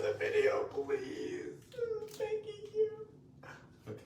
the video, please. Thank you. Okay.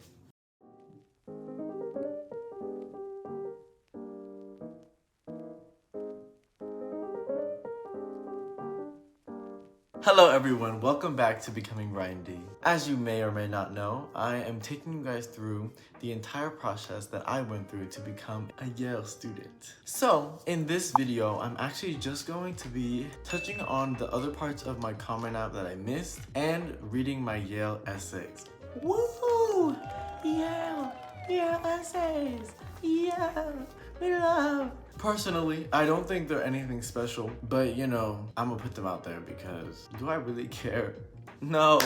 Hello everyone, welcome back to Becoming Ryan D. As you may or may not know, I am taking you guys through the entire process that I went through to become a Yale student. So, in this video, I'm actually just going to be touching on the other parts of my Common App that I missed and reading my Yale essays. Woo! Yale! Yale essays! Yale! We love! Personally, I don't think they're anything special, but you know, I'm gonna put them out there because do I really care? No,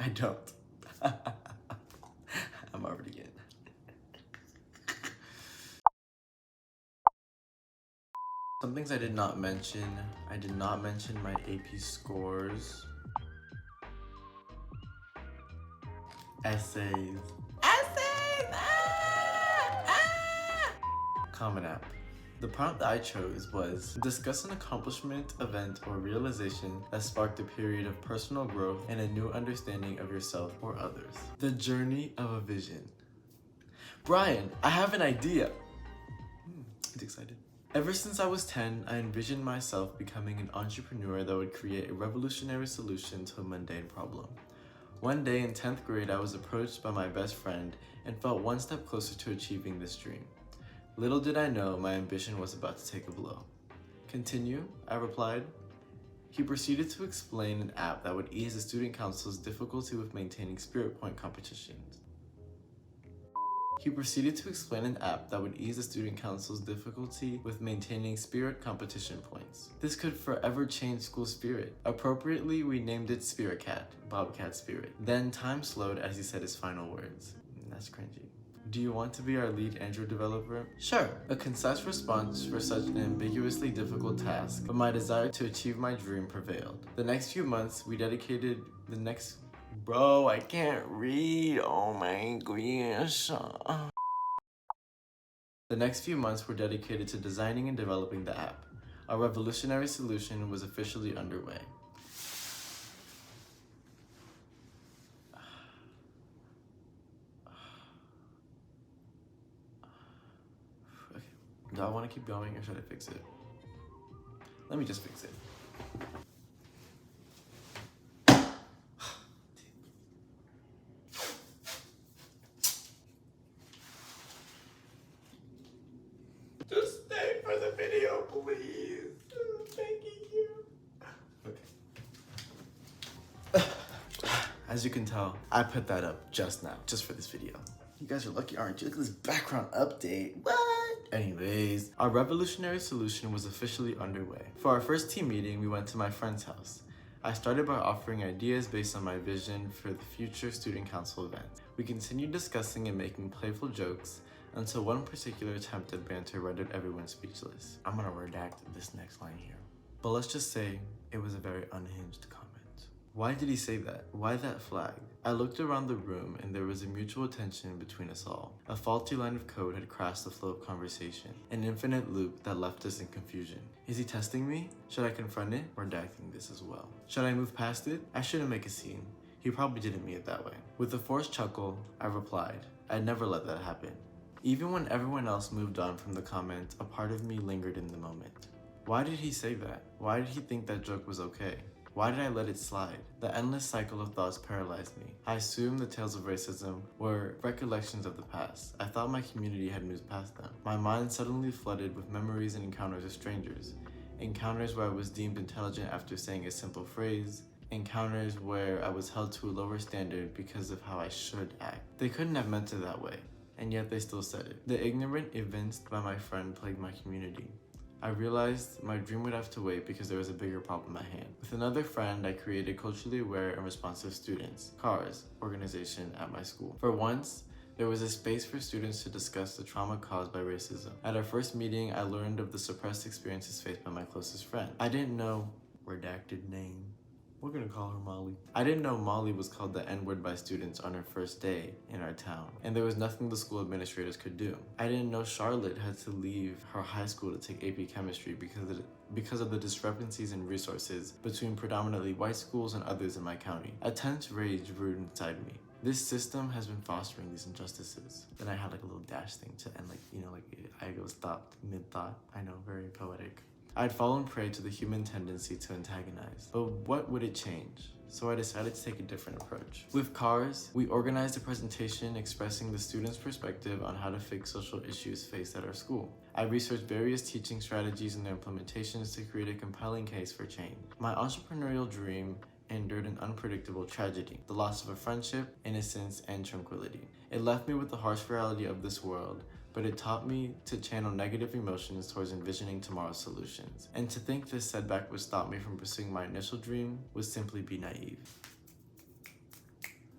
I don't. I'm already getting. Some things I did not mention. I did not mention my AP scores. Essays. Common App. The prompt I chose was, discuss an accomplishment, event, or realization that sparked a period of personal growth and a new understanding of yourself or others. The journey of a vision. Brian, I have an idea. He's excited. Ever since I was 10, I envisioned myself becoming an entrepreneur that would create a revolutionary solution to a mundane problem. One day in 10th grade, I was approached by my best friend and felt one step closer to achieving this dream. Little did I know my ambition was about to take a blow. Continue, I replied. He proceeded to explain an app that would ease the student council's difficulty with maintaining spirit point competitions. This could forever change school spirit. Appropriately, we named it Spirit Cat, Bobcat Spirit. Then time slowed as he said his final words. That's cringy. Do you want to be our lead Android developer? Sure. A concise response for such an ambiguously difficult task, but my desire to achieve my dream prevailed. The next few months, we dedicated Bro, I can't read. Oh my gosh. The next few months were dedicated to designing and developing the app. Our revolutionary solution was officially underway. Do I want to keep going or should I fix it? Let me just fix it. Just stay for the video, please. Thank you. Okay. As you can tell, I put that up just now, just for this video. You guys are lucky, aren't you? Look at this background update. What? Anyways, our revolutionary solution was officially underway. For our first team meeting, we went to my friend's house. I started by offering ideas based on my vision for the future student council event. We continued discussing and making playful jokes until one particular attempt at banter rendered everyone speechless. I'm gonna redact this next line here. But let's just say it was a very unhinged comment. Why did he say that? Why that flag? I looked around the room and there was a mutual tension between us all. A faulty line of code had crashed the flow of conversation, an infinite loop that left us in confusion. Is he testing me? Should I confront it? Redacting this as well. Should I move past it? I shouldn't make a scene. He probably didn't mean it that way. With a forced chuckle, I replied, I'd never let that happen. Even when everyone else moved on from the comment, a part of me lingered in the moment. Why did he say that? Why did he think that joke was okay? Why did I let it slide? The endless cycle of thoughts paralyzed me. I assumed the tales of racism were recollections of the past. I thought my community had moved past them. My mind suddenly flooded with memories and encounters with strangers. Encounters where I was deemed intelligent after saying a simple phrase. Encounters where I was held to a lower standard because of how I should act. They couldn't have meant it that way, and yet they still said it. The ignorant evinced by my friend plagued my community. I realized my dream would have to wait because there was a bigger problem at hand. With another friend, I created culturally aware and responsive students, CARS, organization at my school. For once, there was a space for students to discuss the trauma caused by racism. At our first meeting, I learned of the suppressed experiences faced by my closest friend. I didn't know, redacted name, We're gonna call her Molly. I didn't know Molly was called the N-word by students on her first day in our town, and there was nothing the school administrators could do. I didn't know Charlotte had to leave her high school to take AP Chemistry because of the discrepancies in resources between predominantly white schools and others in my county. A tense rage brewed inside me. This system has been fostering these injustices. Then I had like a little dash thing to end, like, you know, like I go stopped mid-thought. I know, very poetic. I'd fallen prey to the human tendency to antagonize, but what would it change? So I decided to take a different approach. With CARS, we organized a presentation expressing the students' perspective on how to fix social issues faced at our school. I researched various teaching strategies and their implementations to create a compelling case for change. My entrepreneurial dream endured an unpredictable tragedy, the loss of a friendship, innocence, and tranquility. It left me with the harsh reality of this world, but it taught me to channel negative emotions towards envisioning tomorrow's solutions. And to think this setback would stop me from pursuing my initial dream would simply be naive.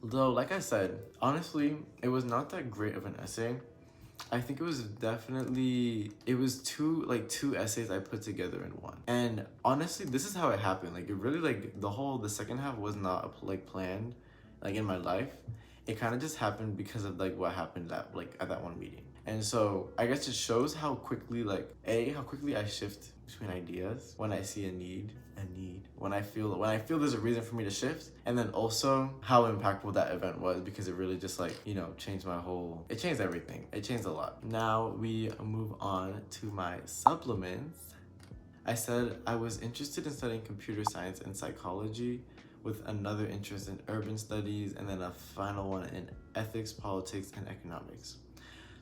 Though, like I said, honestly, it was not that great of an essay. I think it was two essays I put together in one. And honestly, this is how it happened. Like, it really, like, the second half was not, like, planned, like, in my life. It kind of just happened because of, like, what happened at that one meeting. And so I guess it shows how quickly, like, how quickly I shift between ideas when I see a need, when I feel there's a reason for me to shift, and then also how impactful that event was, because it really just, like, you know, changed everything. It changed a lot. Now we move on to my supplements. I said I was interested in studying computer science and psychology, with another interest in urban studies, and then a final one in ethics, politics, and economics.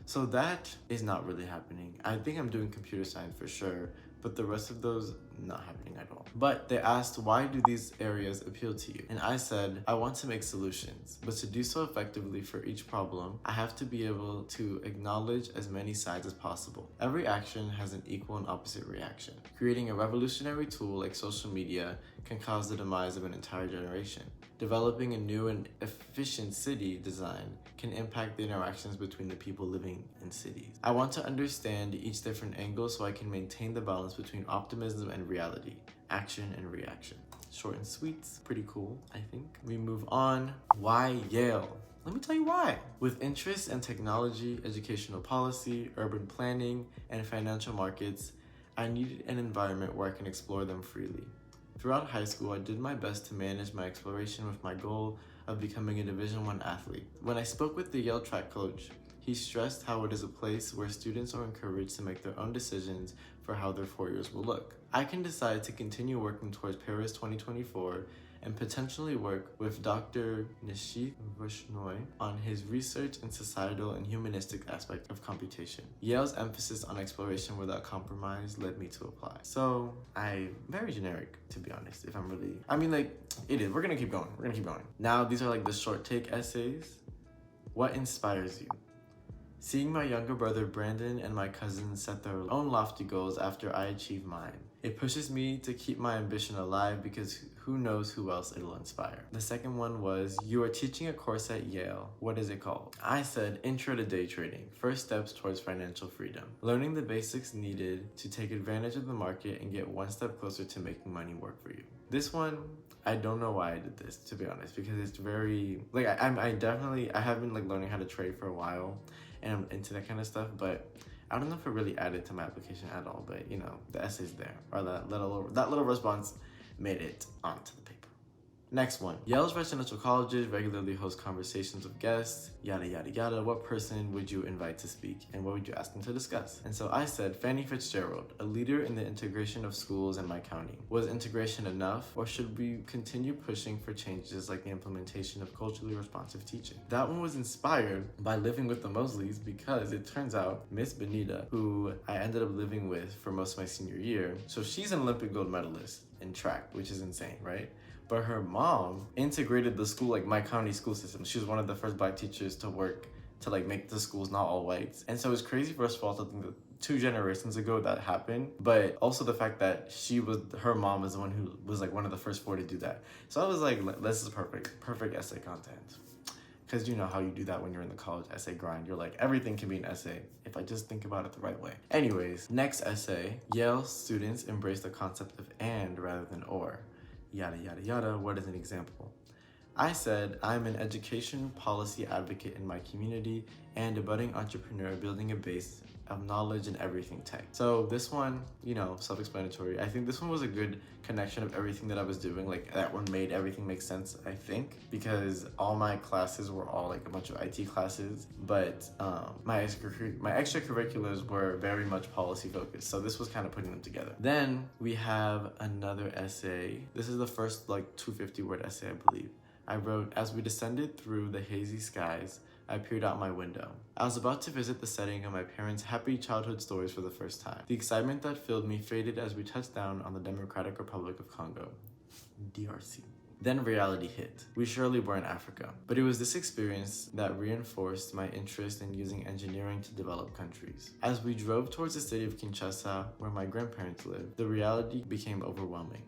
So that is not really happening. I think I'm doing computer science for sure, but the rest of those not happening at all. But they asked, why do these areas appeal to you? And I said, I want to make solutions, but to do so effectively for each problem, I have to be able to acknowledge as many sides as possible. Every action has an equal and opposite reaction. Creating a revolutionary tool like social media can cause the demise of an entire generation. Developing a new and efficient city design can impact the interactions between the people living in cities. I want to understand each different angle so I can maintain the balance between optimism and reality, action and reaction. Short and sweet, pretty cool, I think. We move on. Why Yale? Let me tell you why. With interests in technology, educational policy, urban planning, and financial markets, I needed an environment where I can explore them freely. Throughout high school, I did my best to manage my exploration with my goal of becoming a Division I athlete. When I spoke with the Yale track coach, he stressed how it is a place where students are encouraged to make their own decisions for how their 4 years will look. I can decide to continue working towards Paris 2024 and potentially work with Dr. Nishith Vaishnoy on his research in societal and humanistic aspect of computation. Yale's emphasis on exploration without compromise led me to apply. So very generic, to be honest, if I'm really, it is. We're gonna keep going. Now, these are like the short take essays. What inspires you? Seeing my younger brother Brandon and my cousins set their own lofty goals after I achieve mine. It pushes me to keep my ambition alive because who knows who else it'll inspire. The second one was, you are teaching a course at Yale. What is it called? I said, Intro to Day Trading, First Steps Towards Financial Freedom. Learning the basics needed to take advantage of the market and get one step closer to making money work for you. This one, I don't know why I did this, to be honest, because it's very, like, I have been like learning how to trade for a while, and I'm into that kind of stuff, but I don't know if it really added to my application at all, but you know, the essay's there, or that little response made it onto the paper. Next one. Yale's residential colleges regularly host conversations with guests, yada yada yada. What person would you invite to speak, and what would you ask them to discuss? And so I said, Fanny Fitzgerald, a leader in the integration of schools in my county. Was integration enough, or should we continue pushing for changes like the implementation of culturally responsive teaching? That one was inspired by living with the Mosleys, because it turns out Miss Benita, who I ended up living with for most of my senior year, so she's an Olympic gold medalist in track, which is insane, right? But her mom integrated the school, like my county school system. She was one of the first Black teachers to work to like make the schools not all whites. And so it's crazy for us to also think that 2 generations ago that happened, but also the fact that her mom was the one who was like one of the first 4 to do that. So I was like, this is perfect essay content. Because you know how you do that when you're in the college essay grind. You're like, everything can be an essay if I just think about it the right way. Anyways, next essay, Yale students embrace the concept of and rather than or. yada, yada, yada. What is an example? I said, I'm an education policy advocate in my community and a budding entrepreneur building a base of knowledge in everything tech. So this one, self-explanatory. I think this one was a good connection of everything that I was doing. Like that one made everything make sense, I think, because all my classes were all like a bunch of IT classes, but my extracurriculars were very much policy focused. So this was kind of putting them together. Then we have another essay. This is the first like 250 word essay, I believe. I wrote, as we descended through the hazy skies, I peered out my window. I was about to visit the setting of my parents' happy childhood stories for the first time. The excitement that filled me faded as we touched down on the Democratic Republic of Congo, DRC. Then reality hit. We surely were in Africa, but it was this experience that reinforced my interest in using engineering to develop countries. As we drove towards the city of Kinshasa, where my grandparents lived, the reality became overwhelming.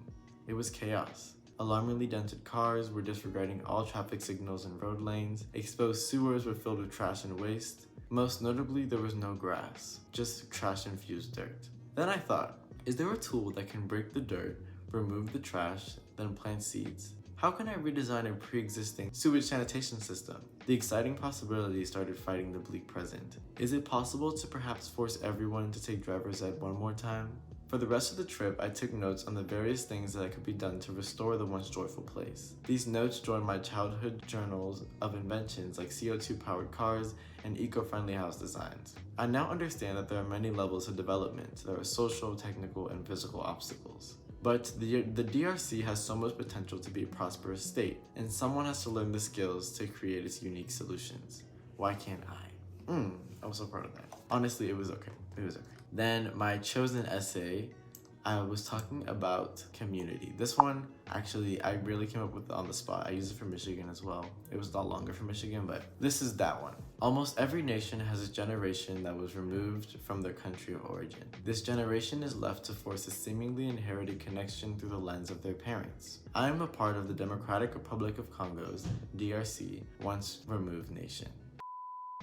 It was chaos. Alarmingly dented cars were disregarding all traffic signals and road lanes. Exposed sewers were filled with trash and waste. Most notably, there was no grass, just trash-infused dirt. Then I thought, is there a tool that can break the dirt, remove the trash, then plant seeds? How can I redesign a pre-existing sewage sanitation system? The exciting possibilities started fighting the bleak present. Is it possible to perhaps force everyone to take driver's ed one more time? For the rest of the trip, I took notes on the various things that could be done to restore the once joyful place. These notes joined my childhood journals of inventions like CO2-powered cars and eco-friendly house designs. I now understand that there are many levels of development. There are social, technical, and physical obstacles. But the DRC has so much potential to be a prosperous state, and someone has to learn the skills to create its unique solutions. Why can't I? I was so proud of that. Honestly, it was okay. It was okay. Then my chosen essay, I was talking about community. This one, actually, I really came up with on the spot. I used it for Michigan as well. It was a lot longer for Michigan, but this is that one. Almost every nation has a generation that was removed from their country of origin. This generation is left to force a seemingly inherited connection through the lens of their parents. I am a part of the Democratic Republic of Congo's, DRC, once removed nation.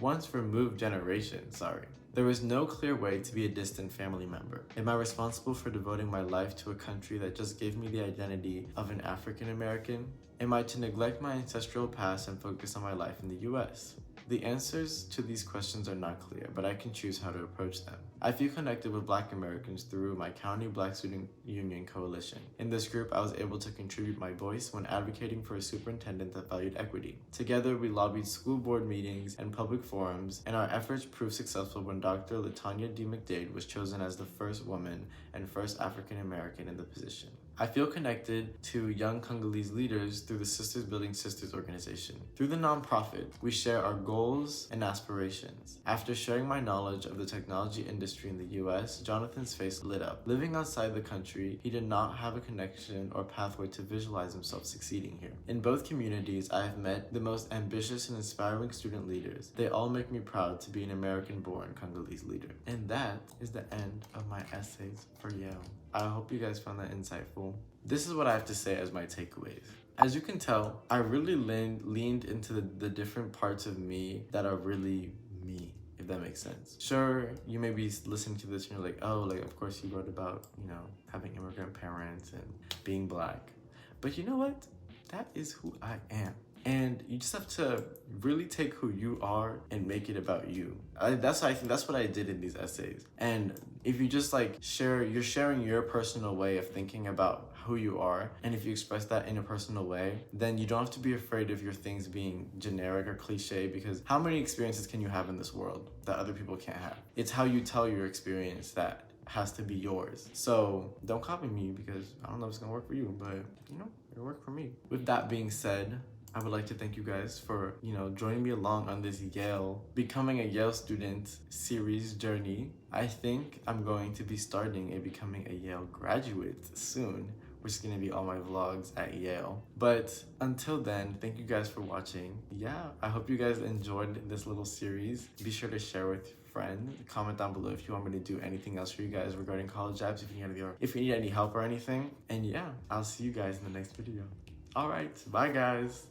Once removed generation, sorry. There is no clear way to be a distant family member. Am I responsible for devoting my life to a country that just gave me the identity of an African American? Am I to neglect my ancestral past and focus on my life in the US? The answers to these questions are not clear, but I can choose how to approach them. I feel connected with Black Americans through my County Black Student Union Coalition. In this group, I was able to contribute my voice when advocating for a superintendent that valued equity. Together, we lobbied school board meetings and public forums, and our efforts proved successful when Dr. Latanya D. McDade was chosen as the first woman and first African American in the position. I feel connected to young Congolese leaders through the Sisters Building Sisters organization. Through the nonprofit, we share our goals and aspirations. After sharing my knowledge of the technology industry in the US, Jonathan's face lit up. Living outside the country, he did not have a connection or pathway to visualize himself succeeding here. In both communities, I have met the most ambitious and inspiring student leaders. They all make me proud to be an American-born Congolese leader. And that is the end of my essays for Yale. I hope you guys found that insightful. This is what I have to say as my takeaways. As you can tell, I really leaned into the different parts of me that are really me, if that makes sense. Sure, you may be listening to this and you're like, oh, like of course you wrote about, having immigrant parents and being Black. But you know what? That is who I am. And you just have to really take who you are and make it about you. I think that's what I did in these essays. And if you just you're sharing your personal way of thinking about who you are, and if you express that in a personal way, then you don't have to be afraid of your things being generic or cliche, because how many experiences can you have in this world that other people can't have? It's how you tell your experience that has to be yours. So don't copy me, because I don't know if it's gonna work for you, but it'll work for me. With that being said, I would like to thank you guys for, joining me along on this Becoming a Yale Student series journey. I think I'm going to be starting a Becoming a Yale Graduate soon, which is going to be all my vlogs at Yale. But until then, thank you guys for watching. Yeah, I hope you guys enjoyed this little series. Be sure to share with friends. Comment down below if you want me to do anything else for you guys regarding college apps, if you need any help or anything. And yeah, I'll see you guys in the next video. All right, bye guys.